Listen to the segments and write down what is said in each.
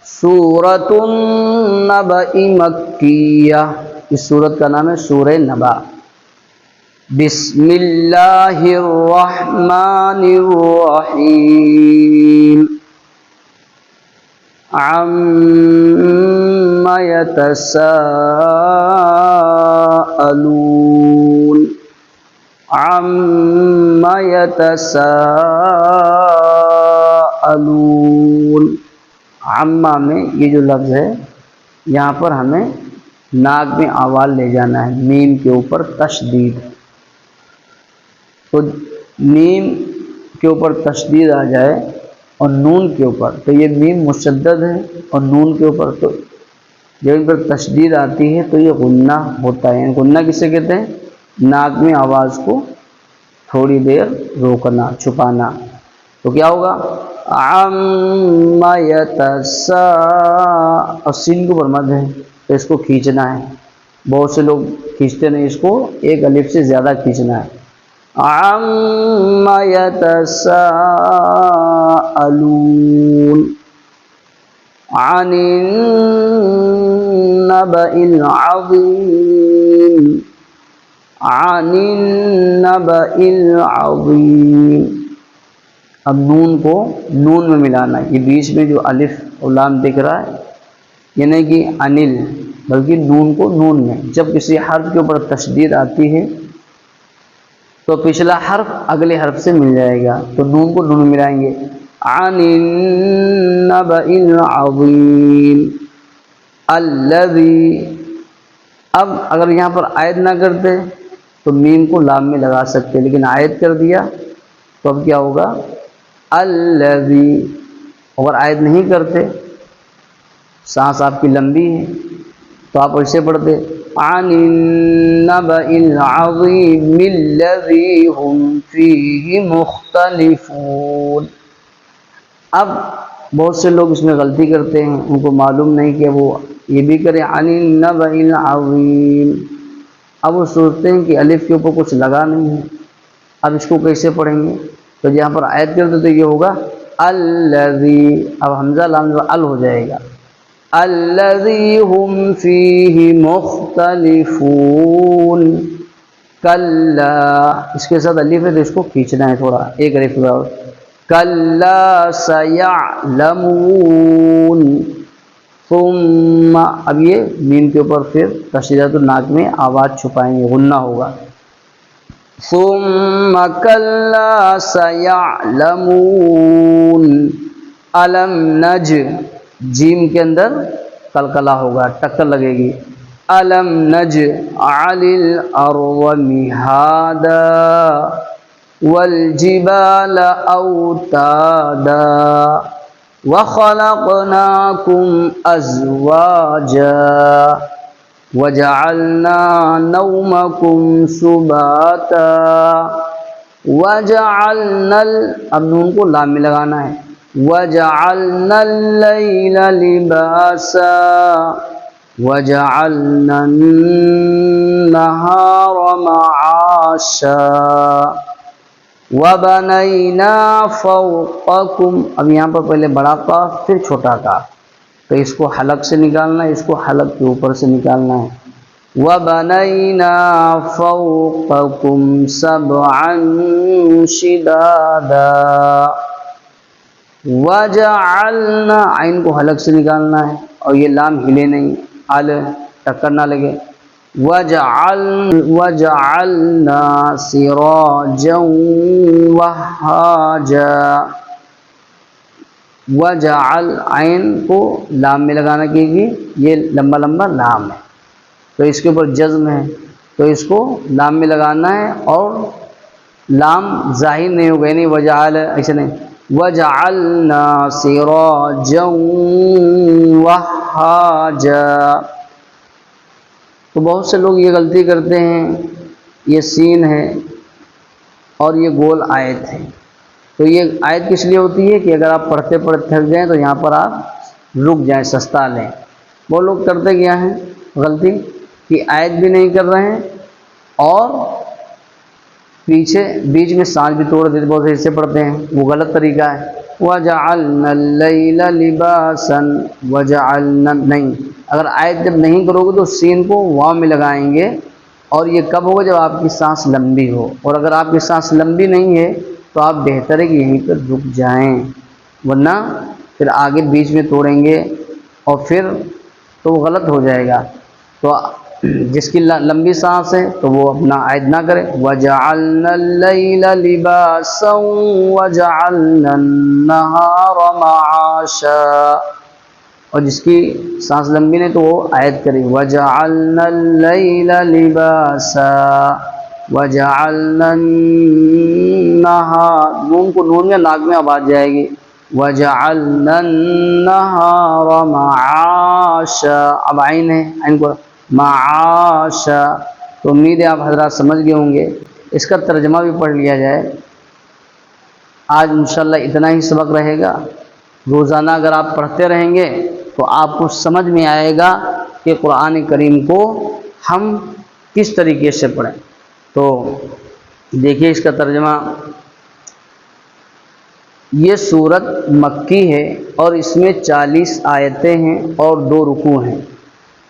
سورۃ النبأ مکیہ، اس سورت کا نام ہے سورہ نبأ۔ بسم اللہ الرحمن الرحیم۔ عَمَّ يَتَسَاءَلُونَ، عَمَّ يَتَسَاءَلُونَ۔ عَمَّ میں یہ جو لفظ ہے یہاں پر ہمیں ناک میں آواز لے جانا ہے، میم کے اوپر تشدید۔ تو میم کے اوپر تشدید آ جائے اور نون کے اوپر، تو یہ میم مشدد ہے، اور نون کے اوپر تو جب ان پر تشدید آتی ہے تو یہ غنہ ہوتا ہے۔ غنہ کسے کہتے ہیں؟ ناک میں آواز کو تھوڑی دیر روکنا، چھپانا۔ تو کیا ہوگا؟ عَمَّ اور سین کے اوپر مد ہے تو اس کو کھینچنا ہے۔ بہت سے لوگ کھینچتے نہیں، اس کو ایک الف سے زیادہ کھینچنا ہے۔ عَمَّ يَتَسَاءَلُونَ عَنِ النَّبَإِ الْعَظِيمِ، عَنِ النَّبَإِ الْعَظِيمِ۔ اب نون کو نون میں ملانا ہے، یہ بیچ میں جو الف اور لام دکھ رہا ہے یہ نہیں کہ انل، بلکہ نون کو نون میں۔ جب کسی حرف کے اوپر تشدید آتی ہے تو پچھلا حرف اگلے حرف سے مل جائے گا، تو نون کو نون میں ملائیں گے۔ عَنِ النَّبَإِ الْعَظِيمِ الَّذِي۔ اب اگر یہاں پر عائد نہ کرتے تو میم کو لام میں لگا سکتے، لیکن عائد کر دیا تو اب کیا ہوگا؟ الَّذِي۔ اگر عائد نہیں کرتے، سانس آپ کی لمبی ہے تو آپ ایسے پڑھتے عَنِ النَّبَإِ الْعَظِيمِ الَّذِي هُمْ فِيهِ مُخْتَلِفُونَ۔ اب بہت سے لوگ اس میں غلطی کرتے ہیں، ان کو معلوم نہیں کہ وہ یہ بھی کریں عَنِ النَّبَإِ الْعَظِيمِ، اب وہ سوچتے ہیں کہ الف کے اوپر کچھ لگا نہیں ہے، اب اس کو کیسے پڑھیں گے؟ تو یہاں پر عائد کرتے تو یہ ہوگا الَّذِي، اب حمزہ لام ال ہو جائے گا، الَّذِي هُمْ فِيهِ مُخْتَلِفُونَ۔ کَلَّا، اس کے ساتھ الف ہے تو اس کو کھینچنا ہے تھوڑا، ایک الف اور۔ کَلَّا سَيَعْلَمُونَ ثُمَّ، اب یہ میم کے اوپر پھر تشدید الناک میں آواز چھپائیں گے، غنہ ہوگا۔ ثُمَّ كَلَّا سَيَعْلَمُونَ أَلَمْ نَجْ، جیم کے اندر قلقلہ ہوگا، ٹکر لگے گی۔ أَلَمْ نَجْعَلِ الْأَرْضَ مِهَادًا وَالْجِبَالَ أَوْتَادًا وَخَلَقْنَاكُمْ أَزْوَاجًا وَجَعَلْنَا نَوْمَكُمْ سُبَاتًا وَجَعَلْنَا، اب نون کو لام میں لگانا ہے، وَجَعَلْنَا اللَّيْلَ لِبَاسًا وَجَعَلْنَا النَّهَارَ مَعَاشًا وَبَنَيْنَا فَوْقَكُمْ، اب یہاں پر پہلے بڑا قاف پھر چھوٹا قاف، تو اس کو حلق سے نکالنا ہے، اس کو حلق کے اوپر سے نکالنا ہے۔ وَبَنَيْنَا فَوْقَكُمْ سَبْعًا شِدَادًا وَجَعَلْنَا، عین کو حلق سے نکالنا ہے اور یہ لام ہلے نہیں، ال ٹکر نہ لگے۔ وَجَعَلْنَا سِرَاجًا وَهَّاجًا، وَجَعَلْ، عین کو لام میں لگانا، کیونکہ یہ لمبا لمبا لام ہے تو اس کے اوپر جزم ہے، تو اس کو لام میں لگانا ہے اور لام ظاہر نہیں ہوگا، یعنی وجعل ایسے نہیں، وَجَعَلْنَا سِرَاجًا وَهَّاجًا۔ تو بہت سے لوگ یہ غلطی کرتے ہیں، یہ سین ہے اور یہ گول آیت ہے، تو یہ آیت کس لیے ہوتی ہے کہ اگر آپ پڑھتے پڑھتے تھک جائیں تو یہاں پر آپ رک جائیں، سستا لیں۔ وہ لوگ کرتے کیا ہیں غلطی کہ آیت بھی نہیں کر رہے ہیں اور پیچھے بیچ میں سانس بھی توڑ دیتے، بہت سے حصے پڑھتے ہیں، وہ غلط طریقہ ہے۔ وَجَعَلْنَا اللَّيْلَ لِبَاسًا وَجَعَلْنَا نہیں، اگر آیت جب نہیں کرو گے تو سین کو واو میں لگائیں گے، اور یہ کب ہوگا؟ جب آپ کی سانس لمبی ہو، اور اگر آپ کی سانس لمبی نہیں ہے تو آپ بہتر ہے کہ یہیں پر رک جائیں، ورنہ پھر آگے بیچ میں توڑیں گے اور پھر تو وہ غلط ہو جائے گا۔ تو جس کی لمبی سانس ہے تو وہ اپنا عائد نہ کرے۔ وَجَعَلْنَا اللَّيْلَ لِبَاسًا وَجَعَلْنَا النَّهَارَ مَعَاشًا، اور جس کی سانس لمبی نہیں تو وہ عائد کرے۔ وَجَعَلْنَا اللَّيْلَ لِبَاسًا وَجَعَلْنَا النَّهَارَ، نون کو نون میں ناک میں آواز جائے گی۔ وَجَعَلْنَا النَّهَارَ مَعَاشًا، اب عین ہے، عین کو معاشا۔ تو امید ہے آپ حضرات سمجھ گئے ہوں گے۔ اس کا ترجمہ بھی پڑھ لیا جائے۔ آج انشاءاللہ اتنا ہی سبق رہے گا۔ روزانہ اگر آپ پڑھتے رہیں گے تو آپ کو سمجھ میں آئے گا کہ قرآن کریم کو ہم کس طریقے سے پڑھیں۔ تو دیکھیے اس کا ترجمہ۔ یہ سورت مکی ہے اور اس میں 40 آیتیں ہیں اور 2 رکوع ہیں۔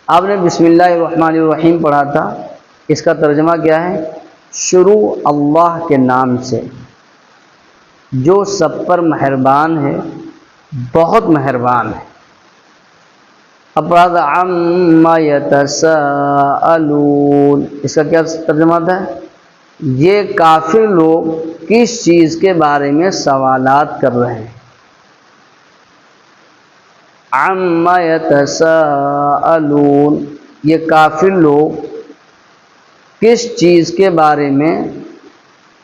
آپ نے بسم اللہ الرحمن الرحیم پڑھا تھا، اس کا ترجمہ کیا ہے؟ شروع اللہ کے نام سے جو سب پر مہربان ہے، بہت مہربان ہے۔ اب پڑھا تھا عما یتساءلون، اس کا کیا ترجمہ تھا؟ یہ کافر لوگ کس چیز کے بارے میں سوالات کر رہے ہیں۔ عما یتساءلون، یہ کافر لوگ کس چیز کے بارے میں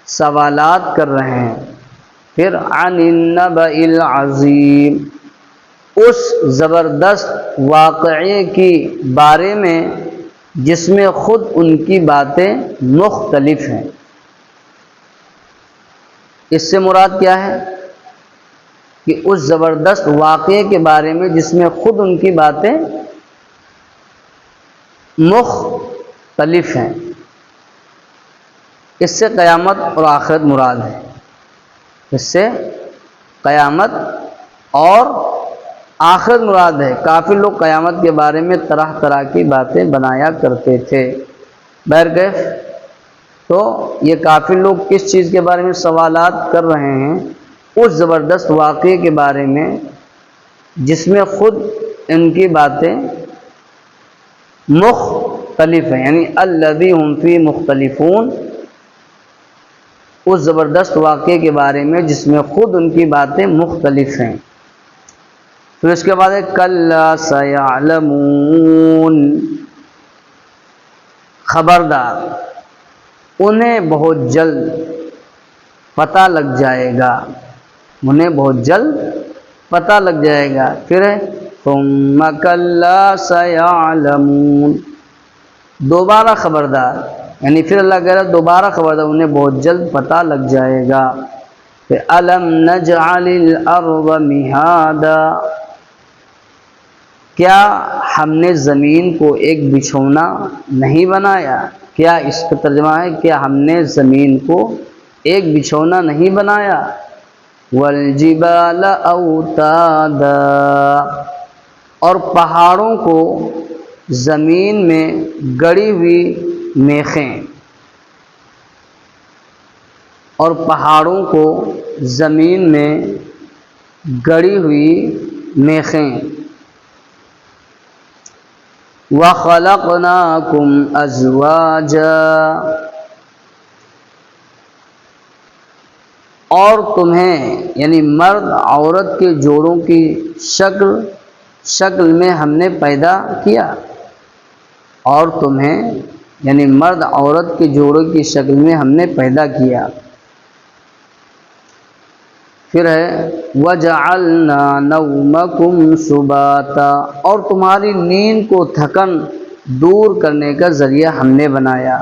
سوالات کر رہے ہیں۔ پھر عن النبأ العظیم، اس زبردست واقعے کی بارے میں جس میں خود ان کی باتیں مختلف ہیں۔ اس سے مراد کیا ہے؟ کہ اس زبردست واقعے کے بارے میں جس میں خود ان کی باتیں مختلف ہیں۔ اس سے قیامت اور آخرت مراد ہے۔ اس سے قیامت اور آخرت مراد ہے۔ کافر لوگ قیامت کے بارے میں طرح طرح کی باتیں بنایا کرتے تھے۔ بہرکیف تو یہ کافر لوگ کس چیز کے بارے میں سوالات کر رہے ہیں؟ اس زبردست واقعے کے بارے میں جس میں خود ان کی باتیں مختلف ہیں، یعنی الذی ہم فی مختلفون، اس زبردست واقعے کے بارے میں جس میں خود ان کی باتیں مختلف ہیں۔ پھر اس کے بعد ہے کلا سیعلمون، خبردار انہیں بہت جلد پتہ لگ جائے گا، انہیں بہت جلد پتہ لگ جائے گا۔ پھر ہے ثم کلا سیعلمون، دوبارہ خبردار، یعنی پھر اللہ کہہ رہا دوبارہ خبردار انہیں بہت جلد پتہ لگ جائے گا۔ پھر الم نجعل الارض مہادا، کیا ہم نے زمین کو ایک بچھونا نہیں بنایا؟ کیا اس کا ترجمہ ہے کیا ہم نے زمین کو ایک بچھونا نہیں بنایا؟ والجبال اوتادا، اور پہاڑوں کو زمین میں گڑی ہوئی میخیں، اور پہاڑوں کو زمین میں گڑی ہوئی میخیں۔ وَخَلَقْنَاكُمْ أَزْوَاجًا، اور تمہیں یعنی مرد عورت کے جوڑوں کی شکل میں ہم نے پیدا کیا، اور تمہیں یعنی مرد عورت کے جوڑوں کی شکل میں ہم نے پیدا کیا۔ پھر ہے وَجَعَلْنَا نَوْمَكُمْ سُبَاتًا، اور تمہاری نیند کو تھکن دور کرنے کا ذریعہ ہم نے بنایا۔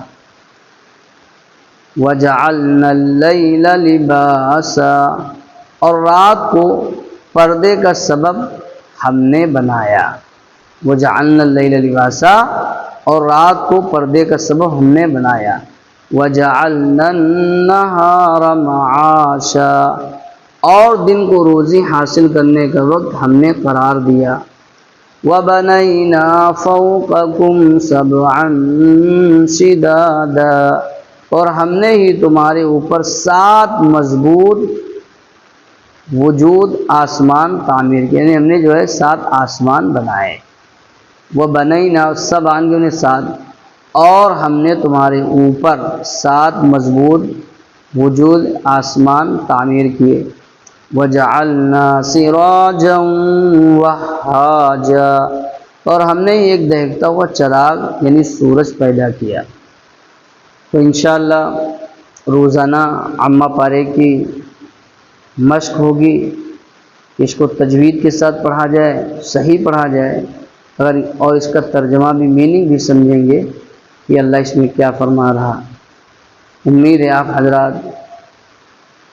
وَجَعَلْنَا اللَّيْلَ لِبَاسًا، اور رات کو پردے کا سبب ہم نے بنایا۔ وَجَعَلْنَا اللَّيْلَ لِبَاسًا، اور رات کو پردے کا سبب ہم نے بنایا۔ وَجَعَلْنَا النَّهَارَ مَعَاشًا، اور دن کو روزی حاصل کرنے کا وقت ہم نے قرار دیا۔ وَبَنَيْنَا فَوْقَكُمْ سَبْعًا شِدَادًا، اور ہم نے ہی تمہارے اوپر 7 مضبوط وجود آسمان تعمیر کیے، یعنی ہم نے جو ہے 7 آسمان بنائے۔ وَبَنَيْنَا سَبْعًا جو 7، اور ہم نے تمہارے اوپر 7 مضبوط وجود آسمان تعمیر کیے۔ وَجَعَلْنَا سِرَاجًا وَهَّاجًا، اور ہم نے ایک دہکتا ہوا چراغ یعنی سورج پیدا کیا۔ تو انشاءاللہ روزانہ عامہ پارے کی مشق ہوگی، اس کو تجوید کے ساتھ پڑھا جائے، صحیح پڑھا جائے، اور اس کا ترجمہ بھی میننگ بھی سمجھیں گے کہ اللہ اس میں کیا فرما رہا۔ امید ہے آپ حضرات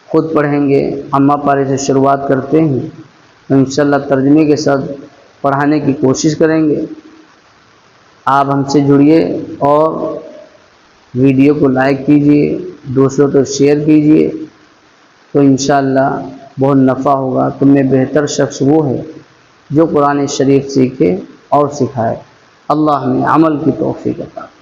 خود پڑھیں گے۔ عامہ پارے سے شروعات کرتے ہیں تو انشاءاللہ ترجمے کے ساتھ پڑھانے کی کوشش کریں گے۔ آپ ہم سے جڑیے اور ویڈیو کو لائک کیجئے، دوسروں کو شیئر کیجئے، تو انشاءاللہ بہت نفع ہوگا۔ تم میں بہتر شخص وہ ہے جو قرآن شریف سیکھے اور سکھائے۔ اللہ ہمیں عمل کی توفیق عطا فرمائے۔